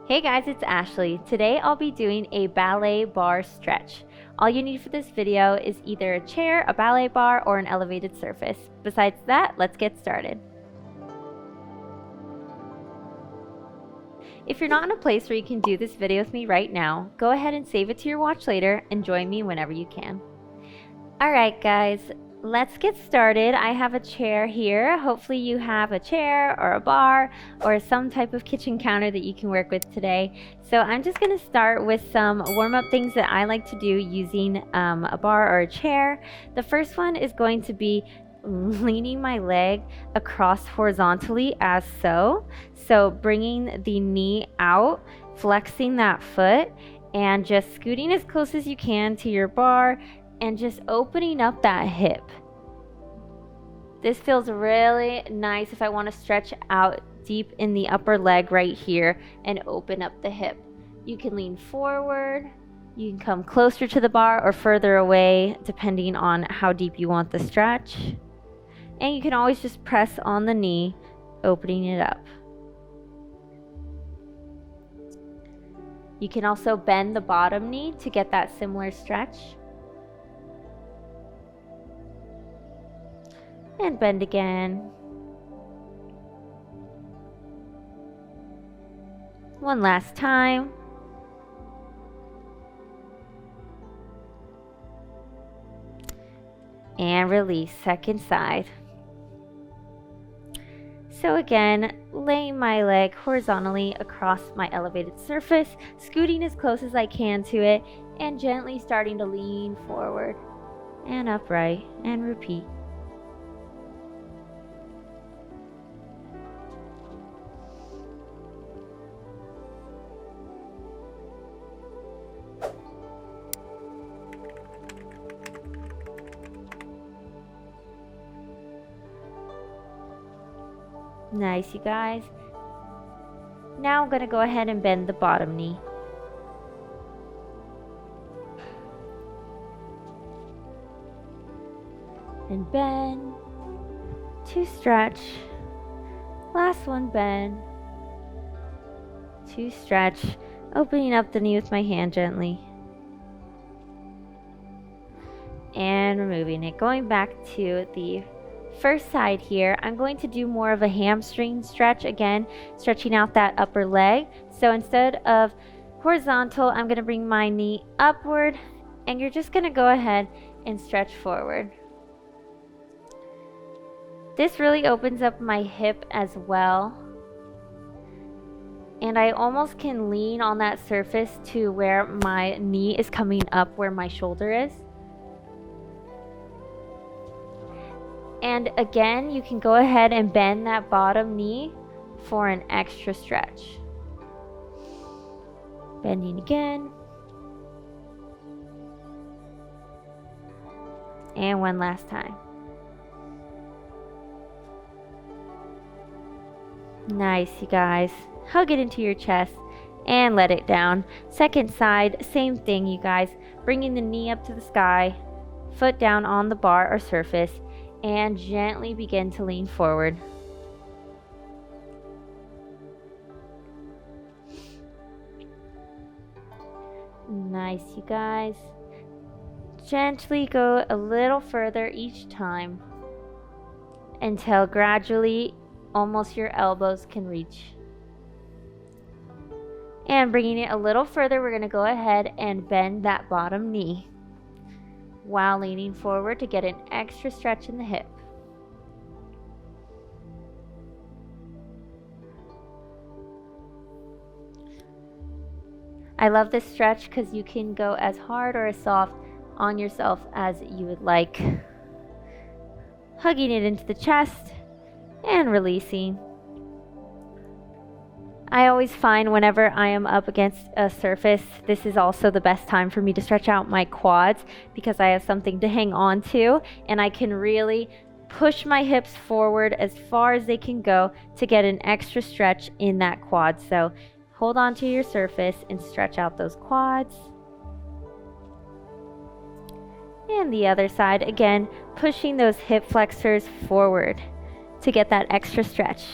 Hey guys, it's Ashley. Today I'll be doing a ballet bar stretch. All you need for this video is either a chair, a ballet bar, or an elevated surface. Besides that, let's get started. If you're not in a place where you can do this video with me right now, go ahead and save it to your watch later and join me whenever you can. Alright guys, let's get started. I have a chair here. Hopefully you have a chair or a bar or some type of kitchen counter that you can work with today. So I'm just going to start with some warm-up things that I like to do using a bar or a chair. The first one is going to be leaning my leg across horizontally as so. So bringing the knee out, flexing that foot, and just scooting as close as you can to your bar and just opening up that hip. This feels really nice if I want to stretch out deep in the upper leg right here and open up the hip. You can lean forward, you can come closer to the bar or further away depending on how deep you want the stretch. And you can always just press on the knee, opening it up. You can also bend the bottom knee to get that similar stretch. And bend again. One last time. And release, second side. So again, laying my leg horizontally across my elevated surface, scooting as close as I can to it, and gently starting to lean forward and upright, and repeat. Nice, you guys. Now I'm going to go ahead and bend the bottom knee. And bend. Two stretch. Last one, bend. Two stretch. Opening up the knee with my hand gently. And removing it. Going back to the first side here, I'm going to do more of a hamstring stretch, again stretching out that upper leg. So instead of horizontal, I'm going to bring my knee upward, and you're just going to go ahead and stretch forward. This really opens up my hip as well, and I almost can lean on that surface to where my knee is coming up where my shoulder is. And again, you can go ahead and bend that bottom knee for an extra stretch. Bending again. And one last time. Nice, you guys. Hug it into your chest and let it down. Second side, same thing, you guys. Bringing the knee up to the sky, foot down on the bar or surface, and gently begin to lean forward. Nice, you guys. Gently go a little further each time until gradually almost your elbows can reach. And bringing it a little further, we're going to go ahead and bend that bottom knee while leaning forward to get an extra stretch in the hip. I love this stretch because you can go as hard or as soft on yourself as you would like. Hugging it into the chest and releasing. I always find whenever I am up against a surface, this is also the best time for me to stretch out my quads because I have something to hang on to, and I can really push my hips forward as far as they can go to get an extra stretch in that quad. So hold on to your surface and stretch out those quads. And the other side, again, pushing those hip flexors forward to get that extra stretch.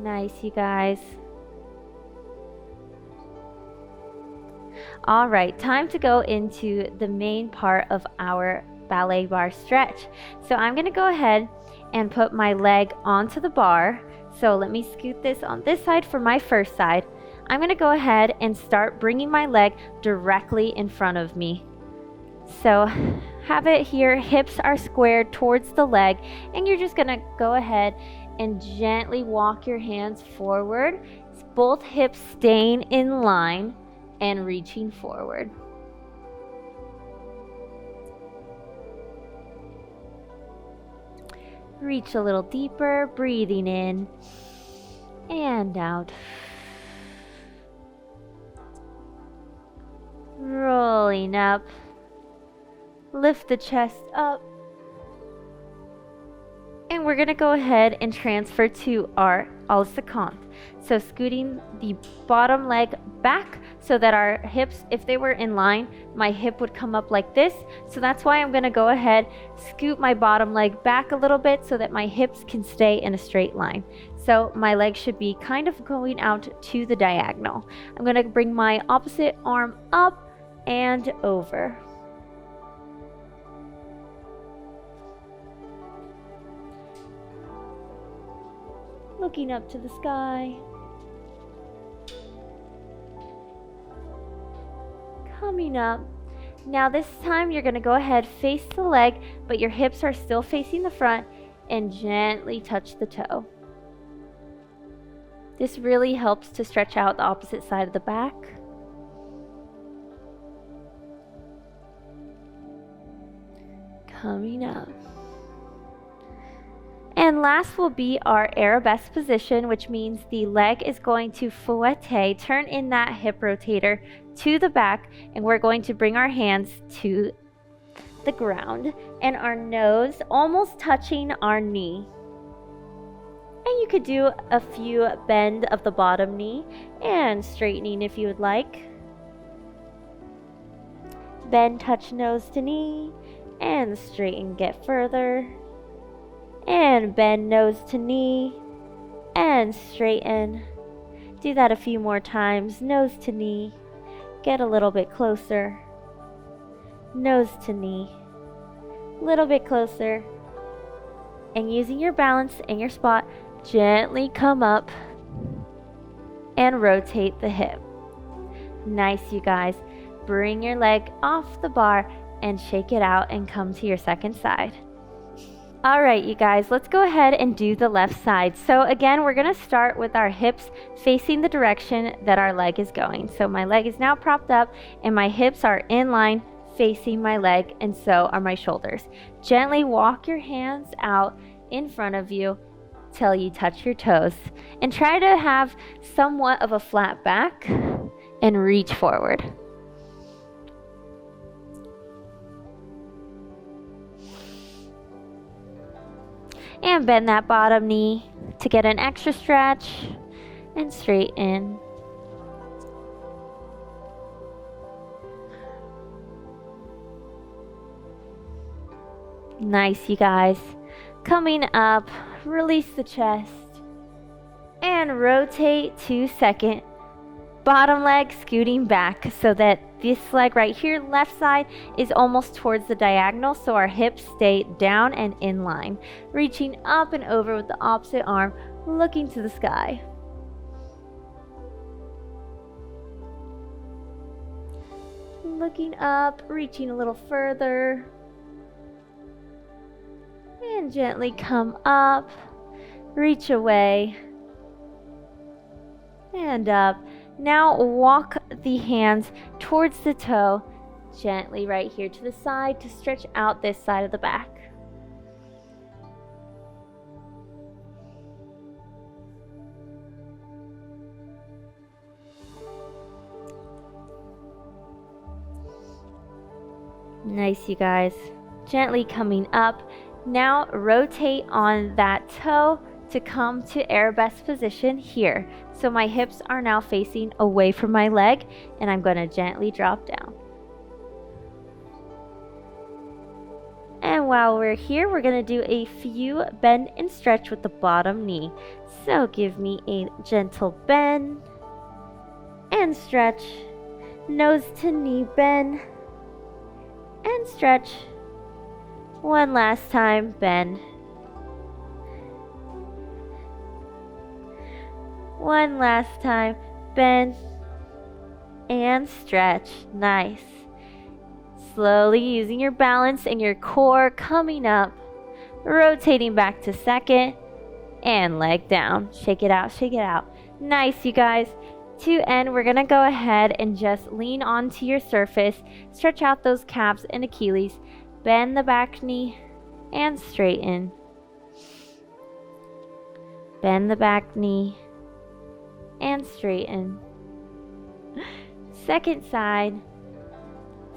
Nice, you guys. All right, time to go into the main part of our ballet bar stretch. So I'm gonna go ahead and put my leg onto the bar. So let me scoot this on this side for my first side. I'm gonna go ahead and start bringing my leg directly in front of me. So have it here, hips are squared towards the leg, and you're just gonna go ahead and gently walk your hands forward, both hips staying in line and reaching forward. Reach a little deeper, breathing in and out. Rolling up. Lift the chest up. And we're going to go ahead and transfer to our al-secant. So scooting the bottom leg back so that our hips, if they were in line, my hip would come up like this. So that's why I'm going to go ahead, scoot my bottom leg back a little bit so that my hips can stay in a straight line. So my leg should be kind of going out to the diagonal. I'm going to bring my opposite arm up and over. Looking up to the sky. Coming up. Now this time you're going to go ahead, face the leg, but your hips are still facing the front, and gently touch the toe. This really helps to stretch out the opposite side of the back. Coming up. And last will be our arabesque position, which means the leg is going to fouette, turn in that hip rotator to the back, and we're going to bring our hands to the ground and our nose almost touching our knee. And you could do a few bend of the bottom knee and straightening if you would like. Bend, touch nose to knee, and straighten, get further. And bend nose to knee and straighten. Do that a few more times. Nose to knee. Get a little bit closer. Nose to knee. A little bit closer. And using your balance and your spot, gently come up and rotate the hip. Nice, you guys. Bring your leg off the bar and shake it out and come to your second side. All right, you guys, let's go ahead and do the left side. So again, we're gonna start with our hips facing the direction that our leg is going. So my leg is now propped up and my hips are in line facing my leg, and so are my shoulders. Gently walk your hands out in front of you till you touch your toes, and try to have somewhat of a flat back and reach forward. And bend that bottom knee to get an extra stretch and straighten. Nice, you guys. Coming up, release the chest and rotate to second. Bottom leg scooting back so that this leg right here, left side, is almost towards the diagonal, so our hips stay down and in line. Reaching up and over with the opposite arm, looking to the sky. Looking up, reaching a little further. And gently come up, reach away, and up. Now walk the hands towards the toe, gently right here to the side to stretch out this side of the back. Nice, you guys. Gently coming up. Now rotate on that toe to come to arabesque position here. So my hips are now facing away from my leg, and I'm going to gently drop down. And And while we're here, we're going to do a few bend and stretch with the bottom knee. So give me a gentle bend and stretch. Nose to knee bend and stretch. One last time, bend. One last time, bend and stretch. Nice. Slowly using your balance and your core, coming up, rotating back to second, and leg down. Shake it out, shake it out. Nice, you guys. To end, we're gonna go ahead and just lean onto your surface, stretch out those calves and Achilles, bend the back knee, and straighten. Bend the back knee, and straighten. Second side.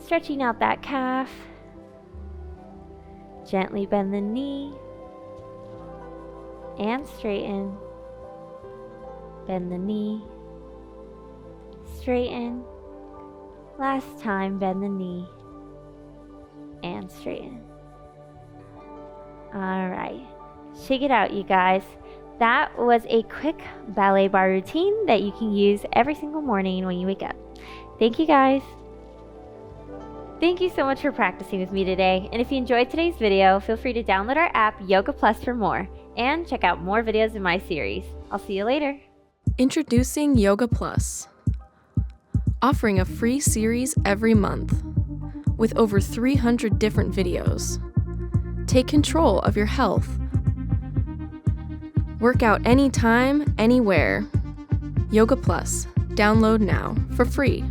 Stretching out that calf. Gently bend the knee and straighten. Bend the knee, straighten. Last time, bend the knee and straighten. Alright, shake it out, you guys. That was a quick ballet bar routine that you can use every single morning when you wake up. Thank you, guys. Thank you so much for practicing with me today, and if you enjoyed today's video, feel free to download our app Yoga Plus for more, and check out more videos in my series. I'll see you later. Introducing Yoga Plus, offering a free series every month with over 300 different videos. Take control of your health. Work out anytime, anywhere. Yoga Plus. Download now for free.